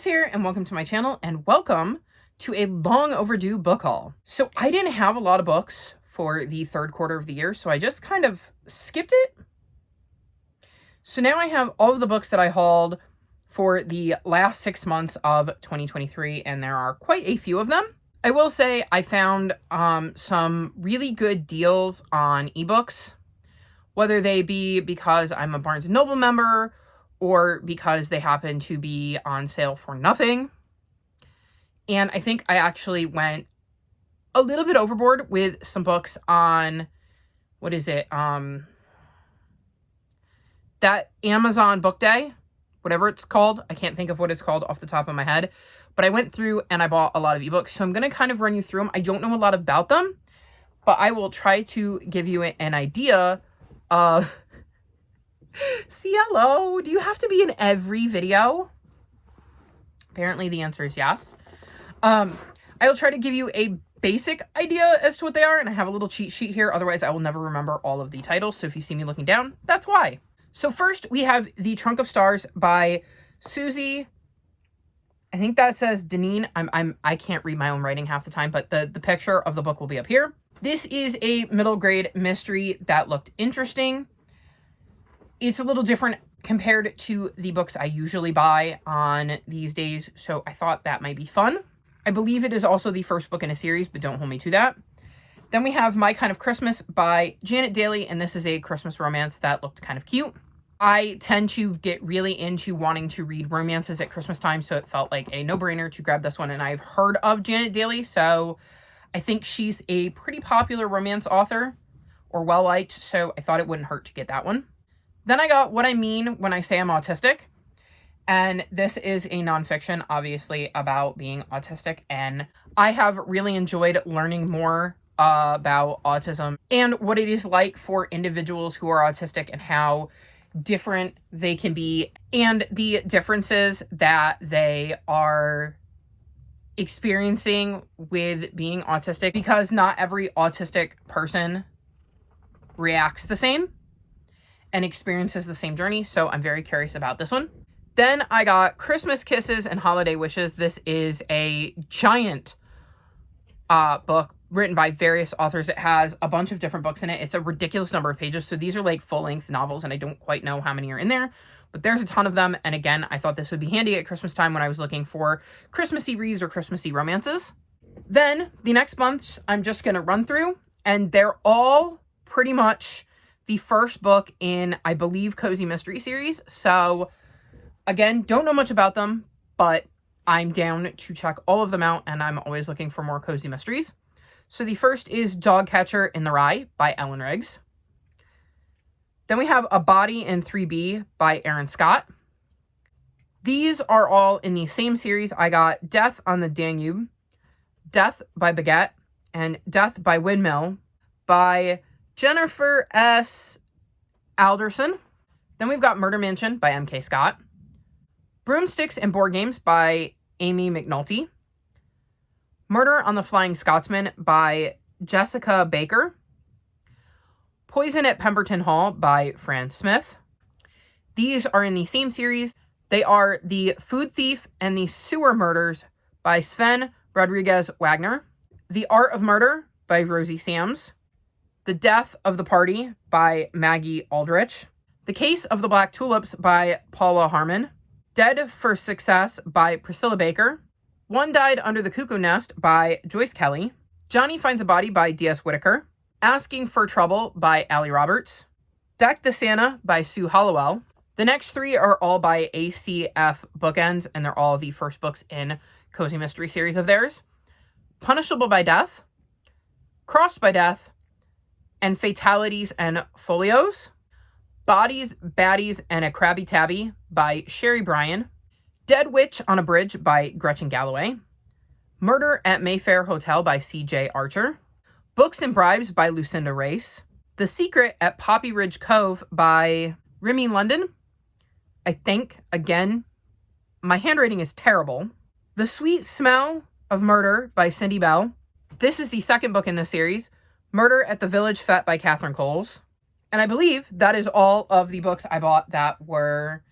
Jess here, and welcome to my channel, and welcome to a long overdue book haul. So I didn't have a lot of books for the third quarter of the year, so I just kind of skipped it. So now I have all of the books that I hauled for the last 6 months of 2023, and there are quite a few of them. I will say I found some really good deals on ebooks, whether they be because I'm a Barnes & Noble member or because they happen to be on sale for nothing. And I think I actually went a little bit overboard with some books on, that Amazon Book Day, whatever it's called. I can't think of what it's called off the top of my head. But I went through and I bought a lot of ebooks. So I'm going to kind of run you through them. I don't know a lot about them, but I will try to give you an idea of... Hello, do you have to be in every video? Apparently the answer is yes. I will try to give you a basic idea as to what they are, and I have a little cheat sheet here. Otherwise, I will never remember all of the titles. So if you see me looking down, that's why. So first, we have The Trunk of Stars by Susie. I think that says Deneen. I can't read my own writing half the time, but the picture of the book will be up here. This is a middle grade mystery that looked interesting. It's a little different compared to the books I usually buy on these days, so I thought that might be fun. I believe it is also the first book in a series, but don't hold me to that. Then we have My Kind of Christmas by Janet Daly, and this is a Christmas romance that looked kind of cute. I tend to get really into wanting to read romances at Christmas time, so it felt like a no-brainer to grab this one, and I've heard of Janet Daly, so I think she's a pretty popular romance author, or well-liked, so I thought it wouldn't hurt to get that one. Then I got What I Mean When I Say I'm Autistic. And this is a nonfiction, obviously, about being autistic. And I have really enjoyed learning more about autism and what it is like for individuals who are autistic and how different they can be and the differences that they are experiencing with being autistic, because not every autistic person reacts the same and experiences the same journey, so I'm very curious about this one. Then I got Christmas Kisses and Holiday Wishes. This is a giant book written by various authors. It has a bunch of different books in it. It's a ridiculous number of pages, so these are like full-length novels, and I don't quite know how many are in there, but there's a ton of them, and again, I thought this would be handy at Christmas time when I was looking for Christmassy reads or Christmassy romances. Then, the next months, I'm just going to run through, and they're all pretty much the first book in, I believe, Cozy Mystery series. So, again, don't know much about them, but I'm down to check all of them out, and I'm always looking for more cozy mysteries. So the first is Dogcatcher in the Rye by Ellen Riggs. Then we have A Body in 3B by Aaron Scott. These are all in the same series. I got Death on the Danube, Death by Baguette, and Death by Windmill by Jennifer S. Alderson. Then we've got Murder Mansion by M.K. Scott. Broomsticks and Board Games by Amy McNulty. Murder on the Flying Scotsman by Jessica Baker. Poison at Pemberton Hall by Fran Smith. These are in the same series. They are The Food Thief and the Sewer Murders by Sven Rodriguez Wagner. The Art of Murder by Rosie Sams. The Death of the Party by Maggie Aldrich. The Case of the Black Tulips by Paula Harmon. Dead for Success by Priscilla Baker. One Died Under the Cuckoo Nest by Joyce Kelly. Johnny Finds a Body by D.S. Whitaker. Asking for Trouble by Allie Roberts. Deck the Santa by Sue Hollowell. The next three are all by ACF Bookends, and they're all the first books in Cozy Mystery series of theirs. Punishable by Death. Crossed by Death. And Fatalities and Folios. Bodies, Baddies, and a Krabby Tabby by Sherry Bryan. Dead Witch on a Bridge by Gretchen Galloway. Murder at Mayfair Hotel by C.J. Archer. Books and Bribes by Lucinda Race. The Secret at Poppy Ridge Cove by Remy London. I think, again, my handwriting is terrible. The Sweet Smell of Murder by Cindy Bell. This is the second book in the series. Murder at the Village Fete by Catherine Coles. And I believe that is all of the books I bought that were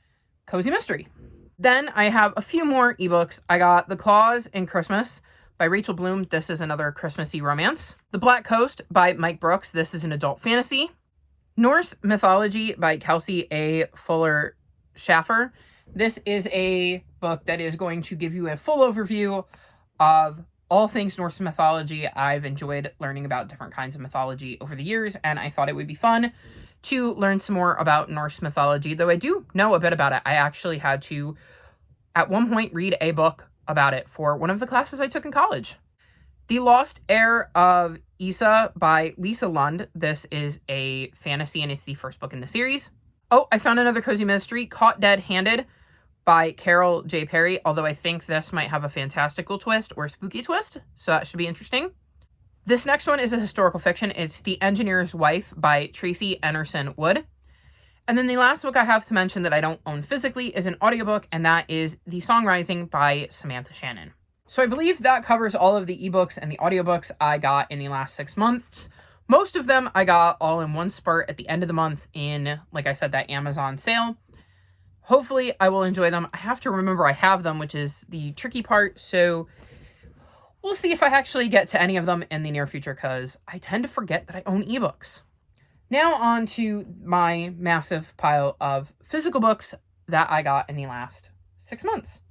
Cozy Mystery. Then I have a few more ebooks. I got The Claws in Christmas by Rachel Bloom. This is another Christmassy romance. The Black Coast by Mike Brooks. This is an adult fantasy. Norse Mythology by Kelsey A. Fuller Schaffer. This is a book that is going to give you a full overview of all things Norse mythology. I've enjoyed learning about different kinds of mythology over the years, and I thought it would be fun to learn some more about Norse mythology, though I do know a bit about it. I actually had to, at one point, read a book about it for one of the classes I took in college. The Lost Heir of Issa by Lisa Lund. This is a fantasy, and it's the first book in the series. Oh, I found another cozy mystery, Caught Dead-Handed by Carol J. Perry, although I think this might have a fantastical twist or a spooky twist, so that should be interesting. This next one is a historical fiction. It's The Engineer's Wife by Tracy Anderson Wood. And then the last book I have to mention that I don't own physically is an audiobook, and that is The Song Rising by Samantha Shannon. So I believe that covers all of the ebooks and the audiobooks I got in the last 6 months. Most of them I got all in one spurt at the end of the month in, like I said, that Amazon sale. Hopefully I will enjoy them. I have to remember I have them, which is the tricky part, so we'll see if I actually get to any of them in the near future, because I tend to forget that I own ebooks. Now on to my massive pile of physical books that I got in the last 6 months.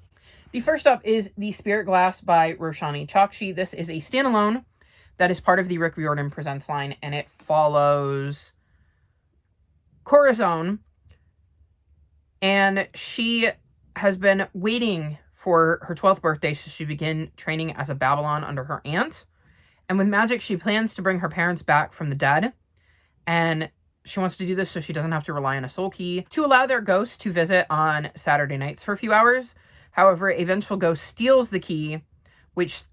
The first up is The Spirit Glass by Roshani Chokshi. This is a standalone that is part of the Rick Riordan Presents line, and it follows Corazon, and she has been waiting for her 12th birthday so she begin training as a Babylon under her aunt. And with magic, she plans to bring her parents back from the dead, and she wants to do this so she doesn't have to rely on a soul key to allow their ghosts to visit on Saturday nights for a few hours. However, a vengeful ghost steals the key, which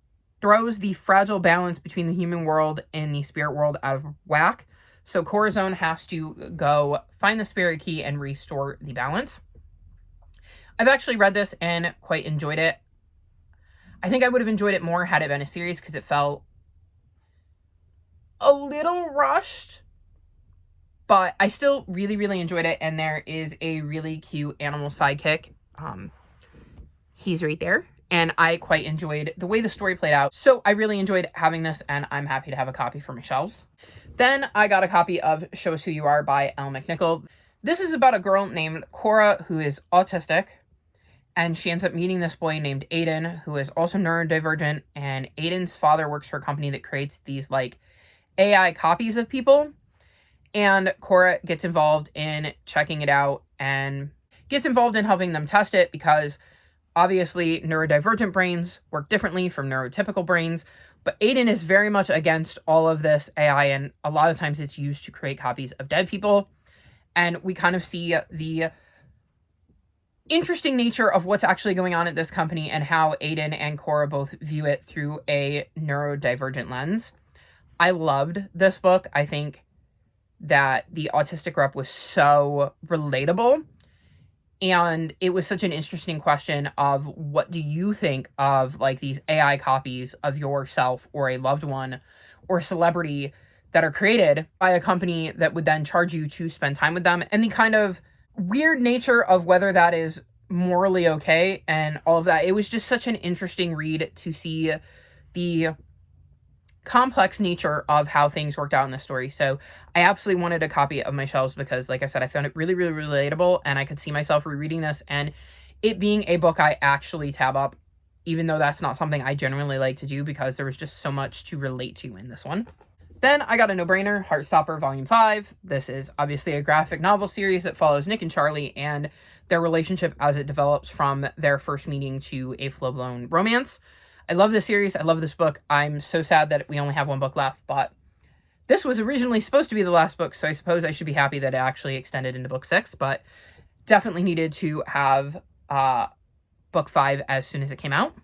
throws the fragile balance between the human world and the spirit world out of whack. So Corazon has to go find the spirit key and restore the balance. I've actually read this and quite enjoyed it. I think I would have enjoyed it more had it been a series, because it felt a little rushed, but I still really, really enjoyed it. And there is a really cute animal sidekick. He's right there. And I quite enjoyed the way the story played out. So I really enjoyed having this, and I'm happy to have a copy for my shelves. Then I got a copy of Show Us Who You Are by Elle McNichol. This is about a girl named Cora who is autistic, and she ends up meeting this boy named Aiden, who is also neurodivergent, and Aiden's father works for a company that creates these, like, AI copies of people, and Cora gets involved in checking it out and gets involved in helping them test it, because obviously neurodivergent brains work differently from neurotypical brains, but Aiden is very much against all of this AI, and a lot of times it's used to create copies of dead people. And we kind of see the interesting nature of what's actually going on at this company and how Aiden and Cora both view it through a neurodivergent lens. I loved this book. I think that the autistic rep was so relatable, and it was such an interesting question of, what do you think of, like, these AI copies of yourself or a loved one or celebrity that are created by a company that would then charge you to spend time with them, and the kind of weird nature of whether that is morally okay and all of that. It was just such an interesting read to see the complex nature of how things worked out in the story. So I absolutely wanted a copy of my shelves, because, like I said, I found it really, really relatable, and I could see myself rereading this and it being a book I actually tab up, even though that's not something I generally like to do, because there was just so much to relate to in this one. Then I got a no-brainer, Heartstopper Volume 5. This is obviously a graphic novel series that follows Nick and Charlie and their relationship as it develops from their first meeting to a full-blown romance. I love this series. I love this book. I'm so sad that we only have one book left, but this was originally supposed to be the last book, so I suppose I should be happy that it actually extended into book 6, but definitely needed to have book 5 as soon as it came out.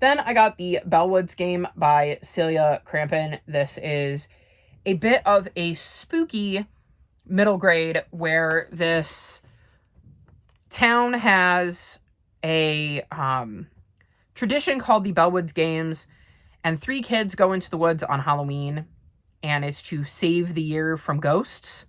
Then I got the Bellwoods Game by Celia Crampon. This is a bit of a spooky middle grade where this town has a tradition called the Bellwoods Games, and 3 kids go into the woods on Halloween, and it's to save the year from ghosts.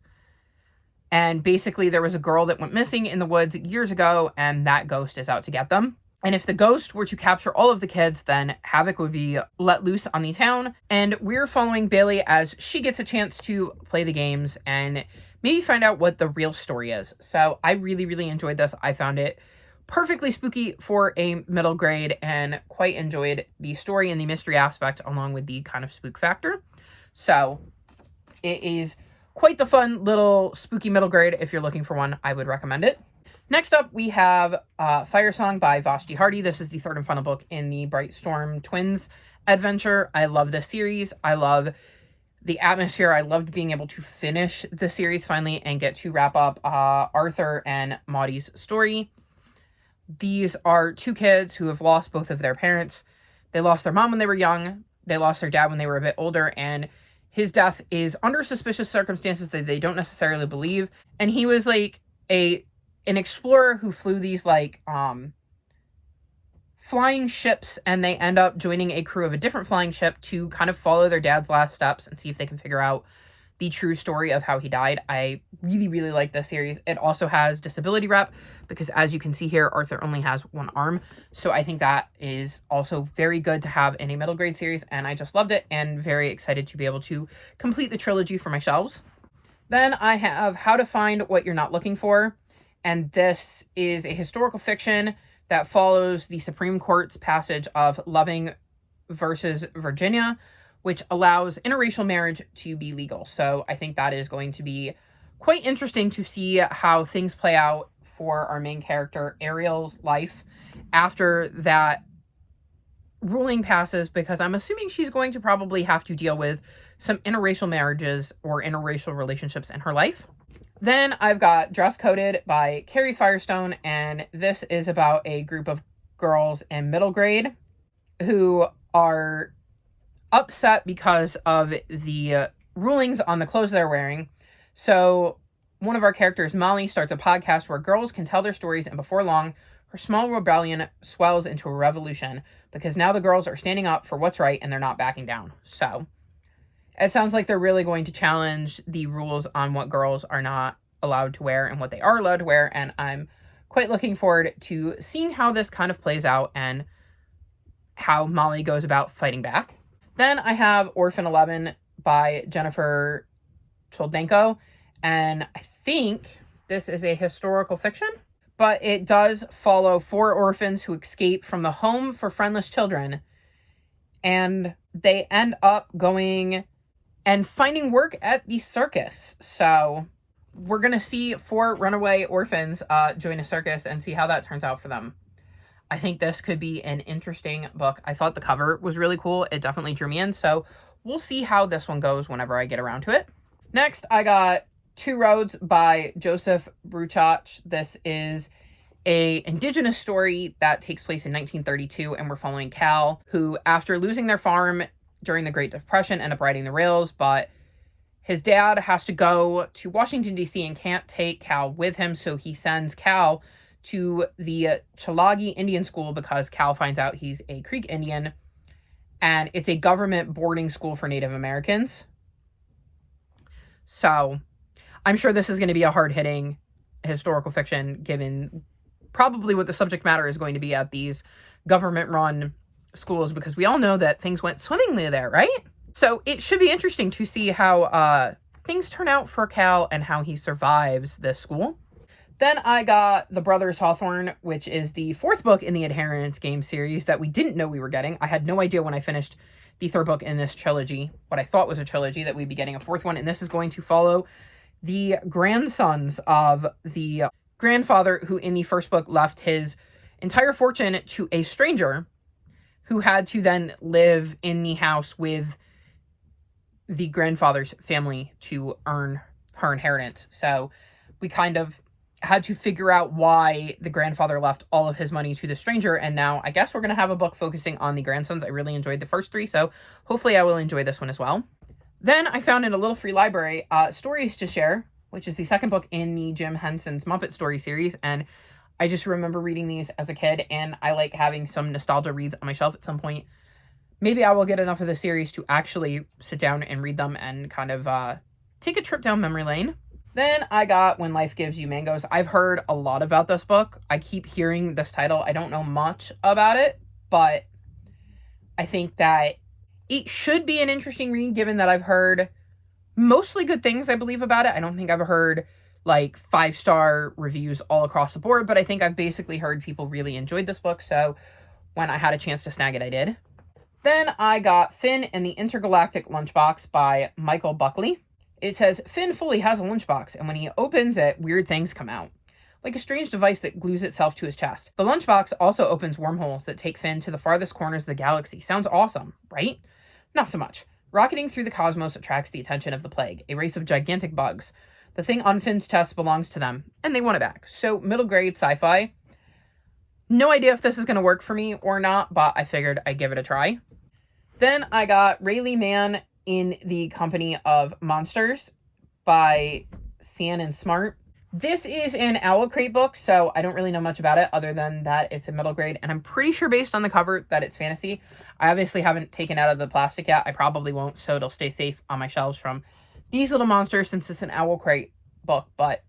And basically there was a girl that went missing in the woods years ago, and that ghost is out to get them. And if the ghost were to capture all of the kids, then havoc would be let loose on the town. And we're following Bailey as she gets a chance to play the games and maybe find out what the real story is. So I really, really enjoyed this. I found it perfectly spooky for a middle grade and quite enjoyed the story and the mystery aspect along with the kind of spook factor. So it is quite the fun little spooky middle grade. If you're looking for one, I would recommend it. Next up, we have Fire Song by Vashti Hardy. This is the third and final book in the Bright Storm Twins adventure. I love this series. I love the atmosphere. I loved being able to finish the series finally and get to wrap up Arthur and Maudie's story. These are two kids who have lost both of their parents. They lost their mom when they were young. They lost their dad when they were a bit older, and his death is under suspicious circumstances that they don't necessarily believe. And he was like an explorer who flew these like flying ships, and they end up joining a crew of a different flying ship to kind of follow their dad's last steps and see if they can figure out the true story of how he died. I really, really like this series. It also has disability rep because, as you can see here, Arthur only has one arm. So I think that is also very good to have in a middle grade series, and I just loved it and very excited to be able to complete the trilogy for my shelves. Then I have How to Find What You're Not Looking For, and this is a historical fiction that follows the Supreme Court's passage of Loving versus Virginia, which allows interracial marriage to be legal. So I think that is going to be quite interesting to see how things play out for our main character, Ariel's life, after that ruling passes, because I'm assuming she's going to probably have to deal with some interracial marriages or interracial relationships in her life. Then I've got Dress Coded by Carrie Firestone, and this is about a group of girls in middle grade who are upset because of the rulings on the clothes they're wearing. So one of our characters, Molly, starts a podcast where girls can tell their stories, and before long, her small rebellion swells into a revolution because now the girls are standing up for what's right and they're not backing down. So it sounds like they're really going to challenge the rules on what girls are not allowed to wear and what they are allowed to wear, and I'm quite looking forward to seeing how this kind of plays out and how Molly goes about fighting back. Then I have Orphan 11 by Jennifer Choldenko, and I think this is a historical fiction, but it does follow 4 orphans who escape from the home for friendless children, and they end up going and finding work at the circus. So we're going to see 4 runaway orphans join a circus and see how that turns out for them. I think this could be an interesting book. I thought the cover was really cool. It definitely drew me in. So we'll see how this one goes whenever I get around to it. Next, I got Two Roads by Joseph Bruchach. This is a indigenous story that takes place in 1932, and we're following Cal, who, after losing their farm during the Great Depression, end up riding the rails, but his dad has to go to Washington, D.C. and can't take Cal with him, so he sends Cal to the Chalagi Indian School because Cal finds out he's a Creek Indian, and it's a government boarding school for Native Americans. So I'm sure this is going to be a hard-hitting historical fiction, given probably what the subject matter is going to be at these government-run schools, because we all know that things went swimmingly there, right? So it should be interesting to see how things turn out for Cal and how he survives this school. Then I got The Brothers Hawthorne, which is the 4th book in the Adherence game series that we didn't know we were getting. I had no idea when I finished the 3rd book in this trilogy, what I thought was a trilogy, that we'd be getting a 4th one. And this is going to follow the grandsons of the grandfather who in the 1st book left his entire fortune to a stranger who had to then live in the house with the grandfather's family to earn her inheritance. So we kind of had to figure out why the grandfather left all of his money to the stranger, and now I guess we're going to have a book focusing on the grandsons. I really enjoyed the first 3, so hopefully I will enjoy this one as well. Then I found in a little free library Stories to Share, which is the 2nd book in the Jim Henson's Muppet Story series, and I just remember reading these as a kid, and I like having some nostalgia reads on my shelf at some point. Maybe I will get enough of the series to actually sit down and read them and kind of take a trip down memory lane. Then I got When Life Gives You Mangoes. I've heard a lot about this book. I keep hearing this title. I don't know much about it, but I think that it should be an interesting read given that I've heard mostly good things, I believe, about it. I don't think I've heard like 5-star reviews all across the board, but I think I've basically heard people really enjoyed this book. So when I had a chance to snag it, I did. Then I got Finn and the Intergalactic Lunchbox by Michael Buckley. It says, Finn fully has a lunchbox, and when he opens it, weird things come out. Like a strange device that glues itself to his chest. The lunchbox also opens wormholes that take Finn to the farthest corners of the galaxy. Sounds awesome, right? Not so much. Rocketing through the cosmos attracts the attention of the Plague, a race of gigantic bugs. The thing on Finn's chest belongs to them, and they want it back. So, middle grade sci-fi. No idea if this is going to work for me or not, but I figured I'd give it a try. Then I got Rayleigh Mann in the Company of Monsters by Cian and Smart. This is an Owl Crate book, so I don't really know much about it other than that it's a middle grade, and I'm pretty sure based on the cover that it's fantasy. I obviously haven't taken out of the plastic yet. I probably won't, so it'll stay safe on my shelves from these little monsters since it's an Owl Crate book, but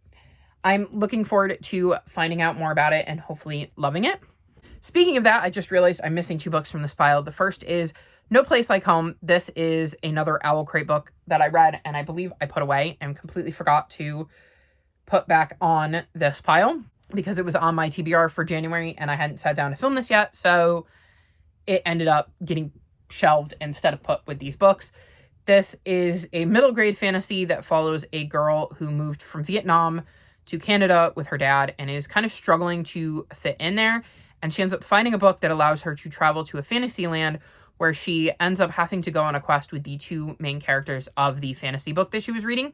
I'm looking forward to finding out more about it and hopefully loving it. Speaking of that, I just realized I'm missing 2 books from this pile. The first is No Place Like Home. This is another Owl Crate book that I read and I believe I put away and completely forgot to put back on this pile because it was on my TBR for January and I hadn't sat down to film this yet, so it ended up getting shelved instead of put with these books. This is a middle grade fantasy that follows a girl who moved from Vietnam to Canada with her dad and is kind of struggling to fit in there, and she ends up finding a book that allows her to travel to a fantasy land where she ends up having to go on a quest with the 2 main characters of the fantasy book that she was reading.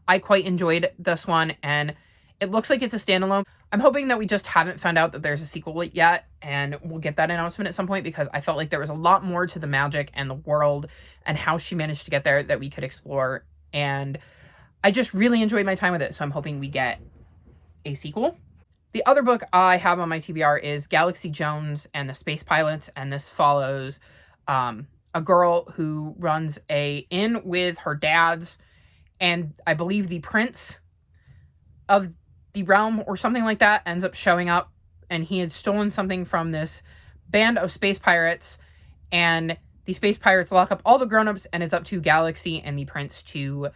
I quite enjoyed this one, and it looks like it's a standalone. I'm hoping that we just haven't found out that there's a sequel yet, and we'll get that announcement at some point because I felt like there was a lot more to the magic and the world and how she managed to get there that we could explore, and I just really enjoyed my time with it, so I'm hoping we get a sequel. The other book I have on my TBR is Galaxy Jones and the Space Pilots, and this follows a girl who runs a inn with her dad's and I believe the prince of the realm or something like that ends up showing up, and he had stolen something from this band of space pirates, and the space pirates lock up all the grown-ups, and it's up to Galaxy and the prince to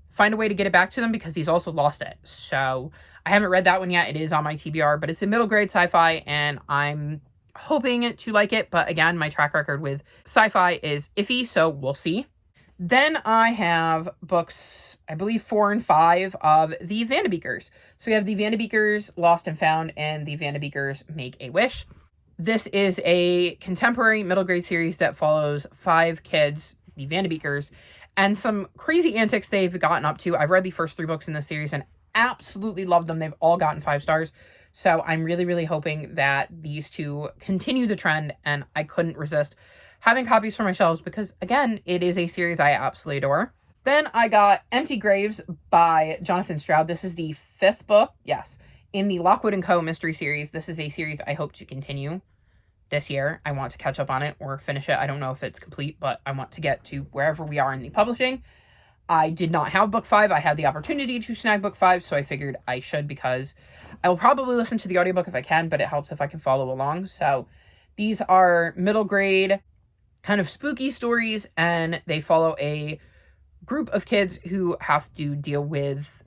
find a way to get it back to them because he's also lost it. So I haven't read that one yet. It is on my TBR, but it's a middle grade sci-fi and I'm hoping to like it. But again, my track record with sci-fi is iffy, so we'll see. Then I have books, I believe 4 and 5 of the Vanderbeekers. So we have the Vanderbeekers Lost and Found and the Vanderbeekers Make a Wish. This is a contemporary middle grade series that follows 5 kids, the Vanderbeekers, and some crazy antics they've gotten up to. I've read the first 3 books in this series and absolutely loved them. They've all gotten 5 stars. So I'm really, really hoping that these 2 continue the trend, and I couldn't resist having copies for my shelves because, again, it is a series I absolutely adore. Then I got Empty Graves by Jonathan Stroud. This is the 5th book, yes, in the Lockwood & Co. mystery series. This is a series I hope to continue this year. I want to catch up on it or finish it. I don't know if it's complete, but I want to get to wherever we are in the publishing. I did not have book 5. I had the opportunity to snag book 5, so I figured I should because I will probably listen to the audiobook if I can, but it helps if I can follow along. So these are middle grade kind of spooky stories, and they follow a group of kids who have to deal with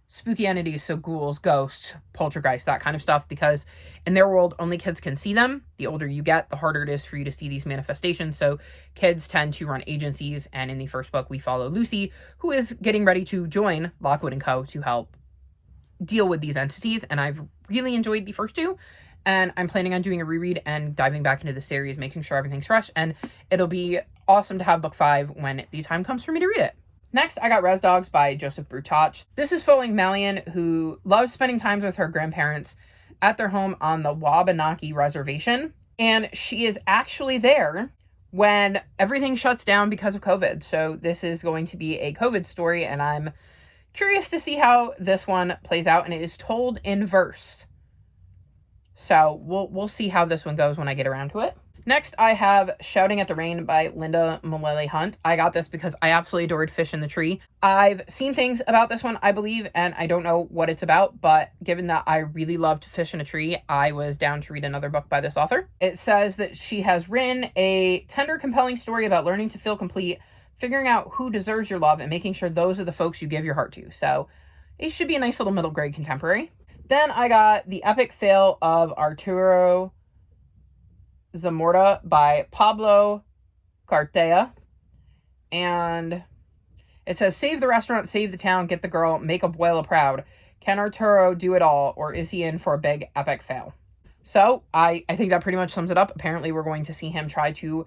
spooky entities, so ghouls, ghosts, poltergeists, that kind of stuff, because in their world, only kids can see them. The older you get, the harder it is for you to see these manifestations, so kids tend to run agencies, and in the first book, we follow Lucy, who is getting ready to join Lockwood & Co. to help deal with these entities, and I've really enjoyed the first 2, and I'm planning on doing a reread and diving back into the series, making sure everything's fresh, and it'll be awesome to have book 5 when the time comes for me to read it. Next, I got Res Dogs by Joseph Brutoch. This is following Malian, who loves spending times with her grandparents at their home on the Wabanaki Reservation, and she is actually there when everything shuts down because of COVID. So this is going to be a COVID story, and I'm curious to see how this one plays out, and it is told in verse. So we'll see how this one goes when I get around to it. Next, I have Shouting at the Rain by Linda Mullally Hunt. I got this because I absolutely adored Fish in the Tree. I've seen things about this one, I believe, and I don't know what it's about, but given that I really loved Fish in a Tree, I was down to read another book by this author. It says that she has written a tender, compelling story about learning to feel complete, figuring out who deserves your love, and making sure those are the folks you give your heart to. So it should be a nice little middle grade contemporary. Then I got The Epic Fail of Arturo Zamorta by Pablo Cartea. And it says, save the restaurant, save the town, get the girl, make Abuela proud. Can Arturo do it all, or is he in for a big epic fail? So I think that pretty much sums it up. Apparently we're going to see him try to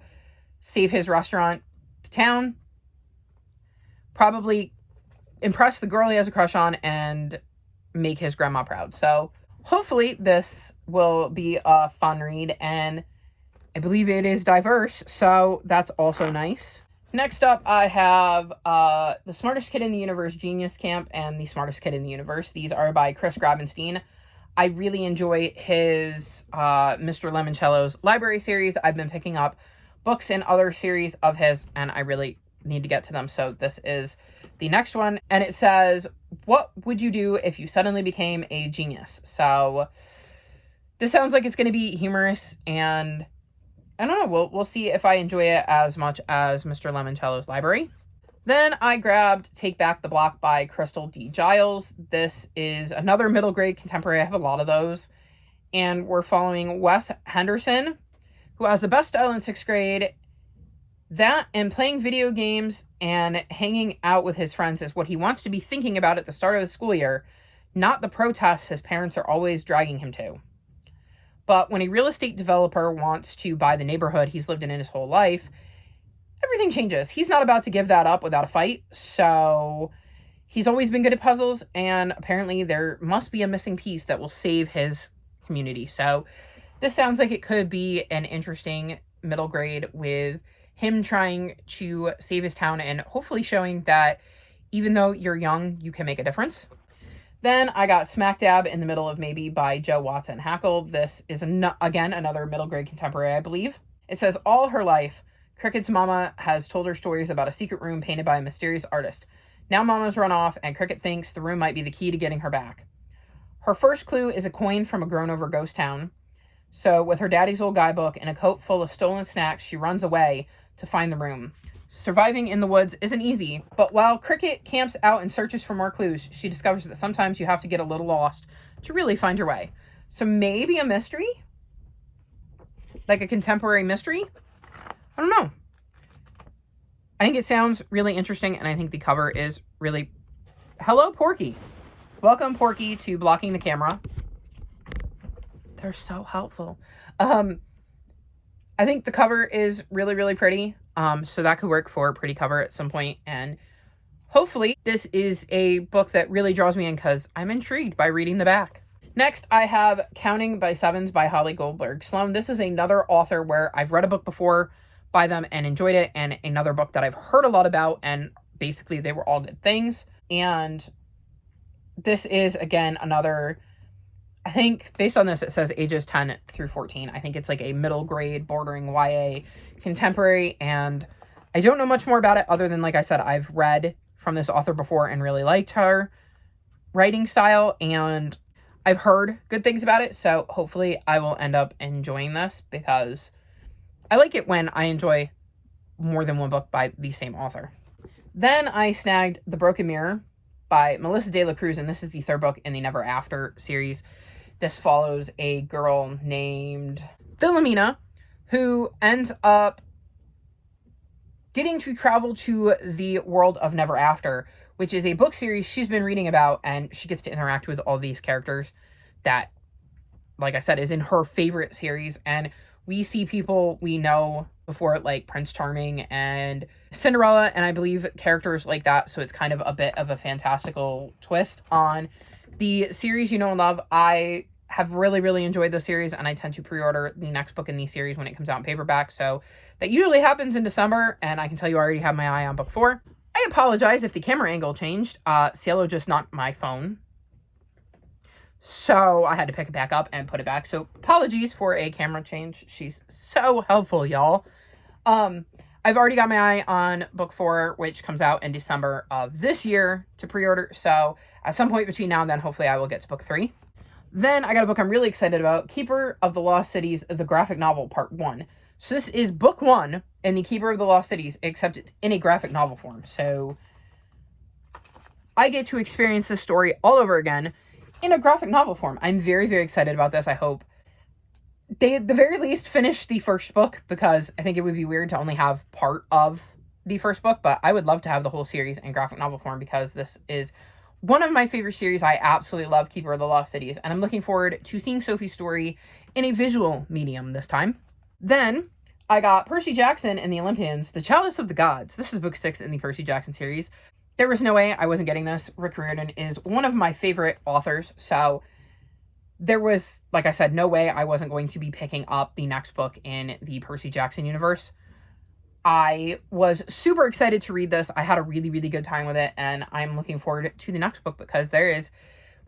save his restaurant, the town, probably impress the girl he has a crush on, and make his grandma proud. So hopefully this will be a fun read, and I believe it is diverse, so that's also nice. Next up, I have The Smartest Kid in the Universe, Genius Camp, and The Smartest Kid in the Universe. These are by Chris Grabenstein. I really enjoy his Mr. Lemoncello's library series. I've been picking up books in other series of his, and I really need to get to them, so this is the next one. And it says, what would you do if you suddenly became a genius? So this sounds like it's going to be humorous, and I don't know, we'll see if I enjoy it as much as Mr. Lemoncello's library. Then I grabbed Take Back the Block by Crystal D. Giles. This is another middle grade contemporary. I have a lot of those. And we're following Wes Henderson, who has the best style in 6th grade. That and playing video games and hanging out with his friends is what he wants to be thinking about at the start of the school year, not the protests his parents are always dragging him to. But when a real estate developer wants to buy the neighborhood he's lived in his whole life, everything changes. He's not about to give that up without a fight. So he's always been good at puzzles, and apparently there must be a missing piece that will save his community. So this sounds like it could be an interesting middle grade with him trying to save his town and hopefully showing that even though you're young, you can make a difference. Then I got Smack Dab in the Middle of Maybe by Joe Watson Hackle. This is, again, another middle grade contemporary, I believe. It says, all her life, Cricket's mama has told her stories about a secret room painted by a mysterious artist. Now mama's run off, and Cricket thinks the room might be the key to getting her back. Her first clue is a coin from a grown-over ghost town. So with her daddy's old guidebook and a coat full of stolen snacks, she runs away to find the room. Surviving in the woods isn't easy, but while Cricket camps out and searches for more clues, she discovers that sometimes you have to get a little lost to really find your way. So maybe a mystery? Like a contemporary mystery? I don't know. I think it sounds really interesting, and I think the cover is really... Hello, Porky. Welcome, Porky, to blocking the camera. They're so helpful. I think the cover is really, really pretty. So that could work for a pretty cover at some point. And hopefully this is a book that really draws me in because I'm intrigued by reading the back. Next, I have Counting by Sevens by Holly Goldberg Sloan. This is another author where I've read a book before by them and enjoyed it, and another book that I've heard a lot about, and basically they were all good things. And this is, again, another... I think based on this, it says ages 10 through 14. I think it's like a middle grade bordering YA contemporary, and I don't know much more about it other than, like I said, I've read from this author before and really liked her writing style, and I've heard good things about it, so hopefully I will end up enjoying this because I like it when I enjoy more than one book by the same author. Then I snagged The Broken Mirror by Melissa De La Cruz, and this is the third book in the Never After series. This follows a girl named Philomena who ends up getting to travel to the world of Never After, which is a book series she's been reading about, and she gets to interact with all these characters that, like I said, is in her favorite series. And we see people we know before, like Prince Charming and Cinderella, and I believe characters like that. So it's kind of a bit of a fantastical twist on the series you know and love. I have really, really enjoyed the series, and I tend to pre-order the next book in the series when it comes out in paperback. So that usually happens in December, and I can tell you I already have my eye on book 4. I apologize if the camera angle changed. Cielo just knocked my phone. So I had to pick it back up and put it back. So apologies for a camera change. She's so helpful, y'all. I've already got my eye on book 4, which comes out in December of this year to pre-order. So at some point between now and then, hopefully I will get to book 3. Then I got a book I'm really excited about, Keeper of the Lost Cities, the graphic novel, part 1. So this is book 1 in the Keeper of the Lost Cities, except it's in a graphic novel form. So I get to experience this story all over again in a graphic novel form. I'm very, very excited about this. I hope they, at the very least, finish the first book, because I think it would be weird to only have part of the first book, but I would love to have the whole series in graphic novel form, because this is one of my favorite series. I absolutely love Keeper of the Lost Cities, and I'm looking forward to seeing Sophie's story in a visual medium this time. Then I got Percy Jackson and the Olympians, The Chalice of the Gods. This is book 6 in the Percy Jackson series. There was no way I wasn't getting this. Rick Riordan is one of my favorite authors, so there was, like I said, no way I wasn't going to be picking up the next book in the Percy Jackson universe. I was super excited to read this. I had a really, really good time with it, and I'm looking forward to the next book, because there is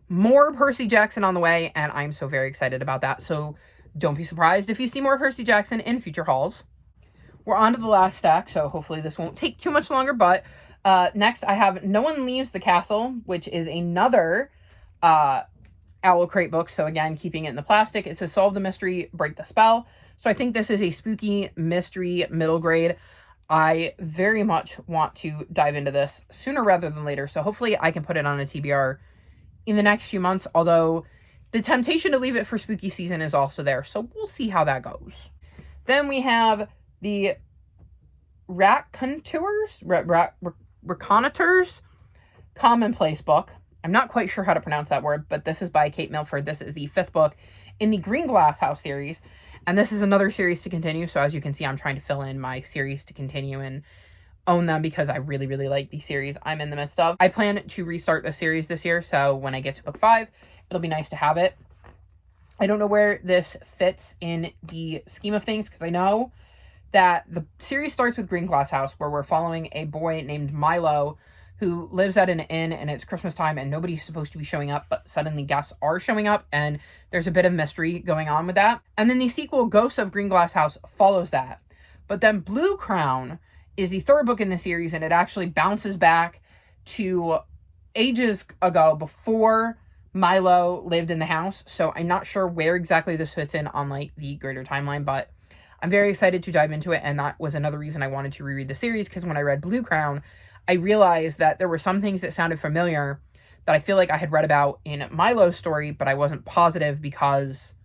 more Percy Jackson on the way, and I'm so very excited about that. So don't be surprised if you see more Percy Jackson in future hauls. We're on to the last stack, so hopefully this won't take too much longer, but next I have No One Leaves the Castle, which is another Owl Crate book. So again, keeping it in the plastic, it says solve the mystery, break the spell. So I think this is a spooky mystery middle grade. I very much want to dive into this sooner rather than later. So hopefully I can put it on a TBR in the next few months, although the temptation to leave it for spooky season is also there. So we'll see how that goes. Then we have the Raconteurs Commonplace book. I'm not quite sure how to pronounce that word, but this is by Kate Milford. This is the 5th book in the Green Glass House series, and this is another series to continue. So as you can see, I'm trying to fill in my series to continue and own them, because I really, really like the series I'm in the midst of. I plan to restart a series this year, so when I get to book 5, it'll be nice to have it. I don't know where this fits in the scheme of things, because I know that the series starts with Green Glass House, where we're following a boy named Milo who lives at an inn, and it's Christmas time and nobody's supposed to be showing up, but suddenly guests are showing up, and there's a bit of mystery going on with that. And then the sequel, Ghosts of Green Glass House, follows that. But then Blue Crown is the 3rd book in the series, and it actually bounces back to ages ago, before Milo lived in the house. So I'm not sure where exactly this fits in on like the greater timeline, but I'm very excited to dive into it, and that was another reason I wanted to reread the series, because when I read Blue Crown, I realized that there were some things that sounded familiar that I feel like I had read about in Milo's story, but I wasn't positive because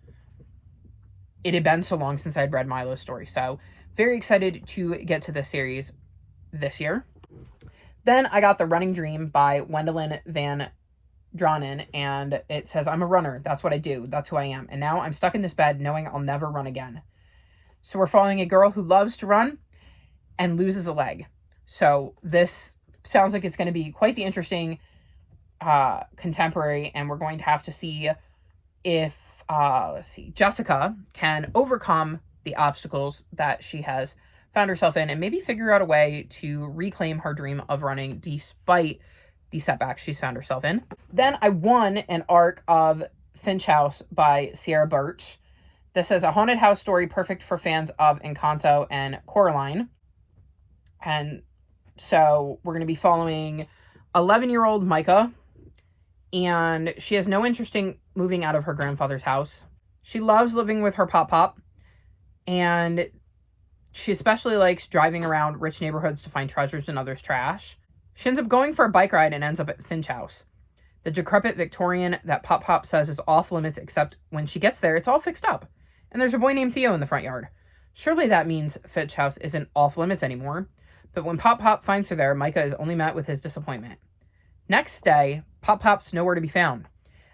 it had been so long since I'd read Milo's story. So very excited to get to this series this year. Then I got The Running Dream by Wendelin Van Dronen, and it says, I'm a runner. That's what I do. That's who I am. And now I'm stuck in this bed knowing I'll never run again. So we're following a girl who loves to run and loses a leg. So this sounds like it's going to be quite the interesting contemporary, and we're going to have to see if, Jessica can overcome the obstacles that she has found herself in, and maybe figure out a way to reclaim her dream of running despite the setbacks she's found herself in. Then I won an arc of Finch House by Sierra Birch. This is a haunted house story perfect for fans of Encanto and Coraline. And so we're going to be following 11-year-old Micah, and she has no interest in moving out of her grandfather's house. She loves living with her pop-pop, and she especially likes driving around rich neighborhoods to find treasures in others' trash. She ends up going for a bike ride and ends up at Finch House, the decrepit Victorian that Pop-Pop says is off limits, except when she gets there, it's all fixed up. And there's a boy named Theo in the front yard. Surely that means Finch House isn't off limits anymore. But when Pop-Pop finds her there, Micah is only met with his disappointment. Next day, Pop-Pop's nowhere to be found.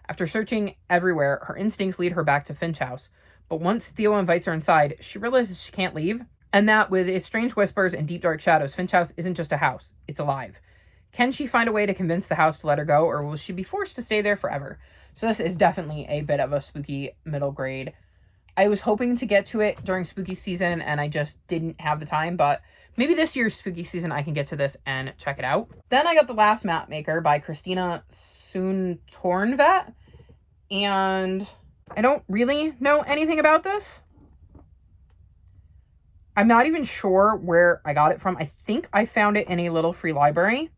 After searching everywhere, her instincts lead her back to Finch House. But once Theo invites her inside, she realizes she can't leave, and that with its strange whispers and deep dark shadows, Finch House isn't just a house, it's alive. Can she find a way to convince the house to let her go, or will she be forced to stay there forever? So this is definitely a bit of a spooky middle grade. I was hoping to get to it during spooky season, and I just didn't have the time, but maybe this year's spooky season I can get to this and check it out. Then I got The Last Map Maker by Christina Soontornvat. And I don't really know anything about this. I'm not even sure where I got it from. I think I found it in a little free library.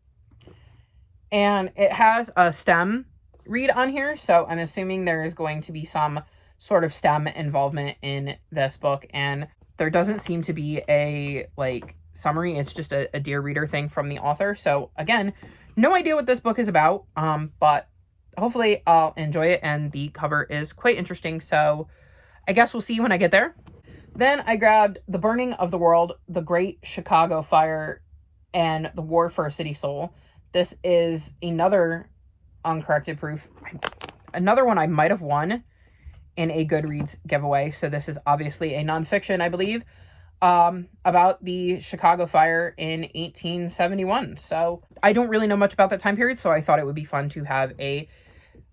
And it has a STEM read on here, so I'm assuming there is going to be some sort of STEM involvement in this book, and there doesn't seem to be a, like, summary. It's just a Dear Reader thing from the author. So, again, no idea what this book is about, but hopefully I'll enjoy it, and the cover is quite interesting, so I guess we'll see when I get there. Then I grabbed The Burning of the World, The Great Chicago Fire, and The War for a City Soul. This is another uncorrected proof. Another one I might have won in a Goodreads giveaway. So this is obviously a nonfiction, I believe, about the Chicago Fire in 1871. So I don't really know much about that time period, so I thought it would be fun to have a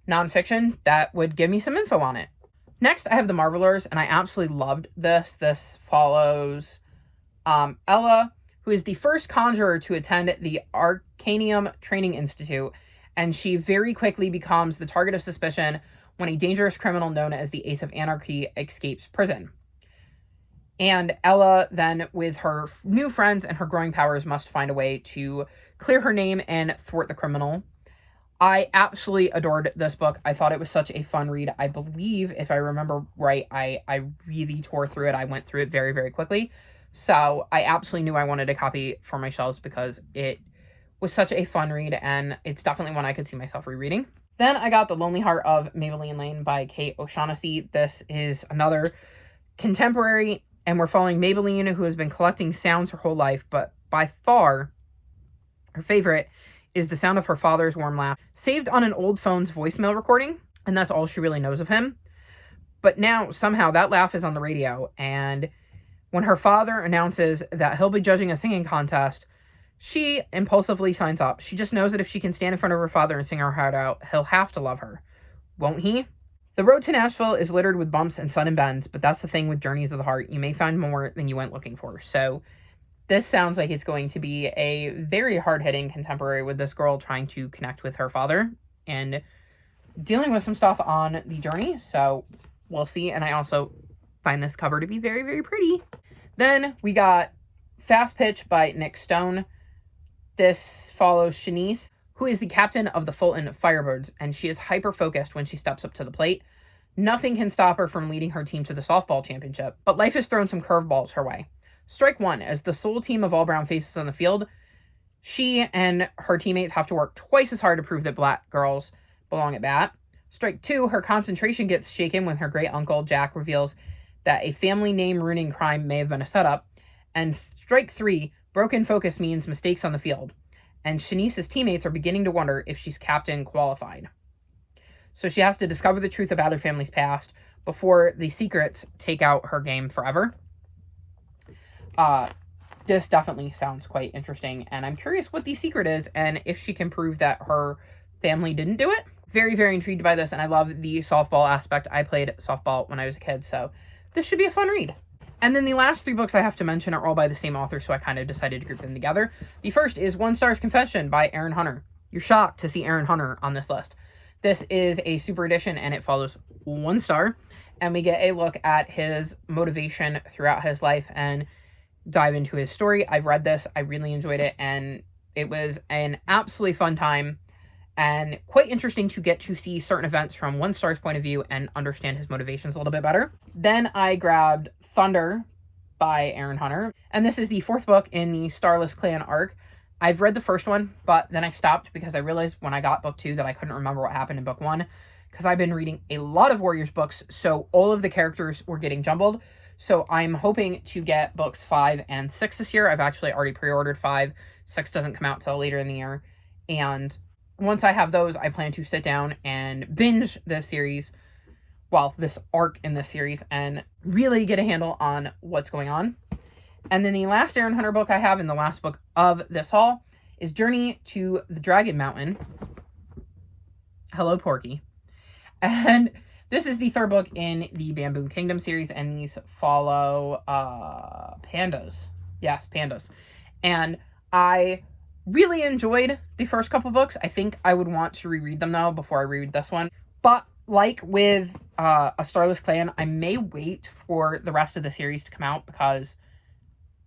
nonfiction that would give me some info on it. Next, I have The Marvelers, and I absolutely loved this. This follows Ella, who is the first conjurer to attend the Arcanium Training Institute, and she very quickly becomes the target of suspicion when a dangerous criminal known as the Ace of Anarchy escapes prison. And Ella then, with her new friends and her growing powers, must find a way to clear her name and thwart the criminal. I absolutely adored this book. I thought it was such a fun read. I believe, if I remember right, I really tore through it. I went through it very, very quickly. So I absolutely knew I wanted a copy for my shelves because it was such a fun read, and it's definitely one I could see myself rereading. Then I got The Lonely Heart of Maybelline Lane by Kate O'Shaughnessy. This is another contemporary, and we're following Maybelline, who has been collecting sounds her whole life, but by far her favorite is the sound of her father's warm laugh, saved on an old phone's voicemail recording, and that's all she really knows of him. But now, somehow, that laugh is on the radio, and when her father announces that he'll be judging a singing contest, she impulsively signs up. She just knows that if she can stand in front of her father and sing her heart out, he'll have to love her. Won't he? The road to Nashville is littered with bumps and sudden bends, but that's the thing with Journeys of the Heart. You may find more than you went looking for. So this sounds like it's going to be a very hard-hitting contemporary with this girl trying to connect with her father and dealing with some stuff on the journey. So we'll see. And I also find this cover to be very, very pretty. Then we got Fast Pitch by Nick Stone. This follows Shanice, who is the captain of the Fulton Firebirds, and she is hyper-focused when she steps up to the plate. Nothing can stop her from leading her team to the softball championship, but life has thrown some curveballs her way. Strike one, as the sole team of all brown faces on the field, she and her teammates have to work twice as hard to prove that black girls belong at bat. Strike two, her concentration gets shaken when her great uncle Jack reveals that a family name ruining crime may have been a setup. And strike three, broken focus means mistakes on the field. And Shanice's teammates are beginning to wonder if she's captain qualified. So she has to discover the truth about her family's past before the secrets take out her game forever. This definitely sounds quite interesting, and I'm curious what the secret is and if she can prove that her family didn't do it. Very, very intrigued by this, and I love the softball aspect. I played softball when I was a kid, so this should be a fun read. And then the last three books I have to mention are all by the same author, so I kind of decided to group them together. The first is One Star's Confession by Aaron Hunter. You're shocked to see Aaron Hunter on this list. This is a super edition, and it follows one star, and we get a look at his motivation throughout his life and dive into his story. I've read this. I really enjoyed it, and it was an absolutely fun time and quite interesting to get to see certain events from One Star's point of view and understand his motivations a little bit better. Then I grabbed Thunder by Aaron Hunter, and this is the fourth book in the Starless Clan arc. I've read the first one, but then I stopped because I realized when I got book two that I couldn't remember what happened in book one, because I've been reading a lot of Warriors books, so all of the characters were getting jumbled. So I'm hoping to get books 5 and 6 this year. I've actually already pre-ordered 5. 6 doesn't come out till later in the year. And once I have those, I plan to sit down and binge this series, well, this arc in this series, and really get a handle on what's going on. And then the last Aaron Hunter book I have, and the last book of this haul, is Journey to the Dragon Mountain. Hello, Porky. And this is the third book in the Bamboo Kingdom series, and these follow pandas. Yes, pandas. And I really enjoyed the first couple books. I think I would want to reread them, though, before I reread this one. But like with A Starless Clan, I may wait for the rest of the series to come out because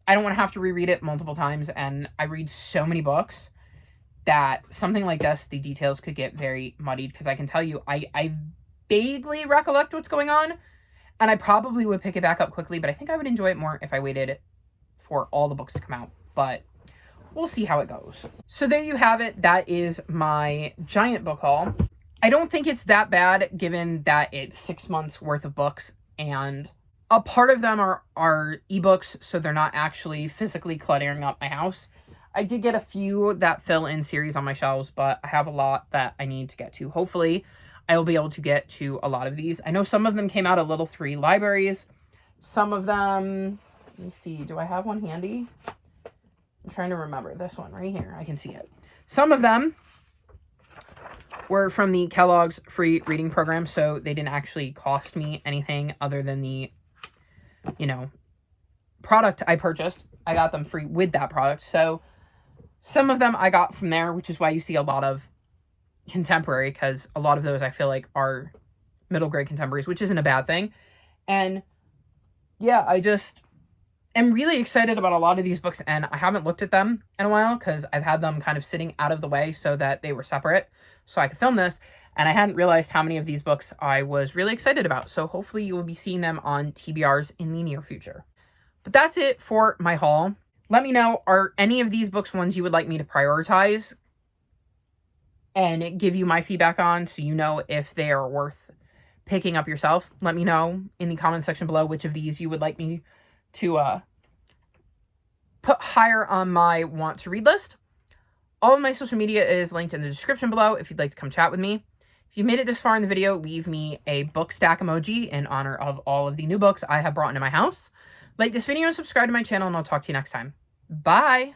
I don't want to have to reread it multiple times, and I read so many books that something like this, the details could get very muddied, because I can tell you, I vaguely recollect what's going on, and I probably would pick it back up quickly, but I think I would enjoy it more if I waited for all the books to come out, but we'll see how it goes. So there you have it. That is my giant book haul. I don't think it's that bad, given that it's 6 months worth of books, and a part of them are ebooks, so they're not actually physically cluttering up my house. I did get a few that fill in series on my shelves, but I have a lot that I need to get to. Hopefully, I will be able to get to a lot of these. I know some of them came out of Little 3 libraries. Some of them, let me see, do I have one handy? I'm trying to remember. This one right here, I can see it. Some of them were from the Kellogg's free reading program, so they didn't actually cost me anything other than the, product I purchased. I got them free with that product. So some of them I got from there, which is why you see a lot of contemporary, because a lot of those I feel like are middle grade contemporaries, which isn't a bad thing. And yeah, I just am really excited about a lot of these books, and I haven't looked at them in a while because I've had them kind of sitting out of the way so that they were separate so I could film this, and I hadn't realized how many of these books I was really excited about. So hopefully you will be seeing them on TBRs in the near future. But that's it for my haul. Let me know, are any of these books ones you would like me to prioritize and give you my feedback on, so you know if they are worth picking up yourself? Let me know in the comment section below which of these you would like me to put higher on my want to read list. All of my social media is linked in the description below if you'd like to come chat with me. If you made it this far in the video, leave me a book stack emoji in honor of all of the new books I have brought into my house. Like this video and subscribe to my channel, and I'll talk to you next time. Bye!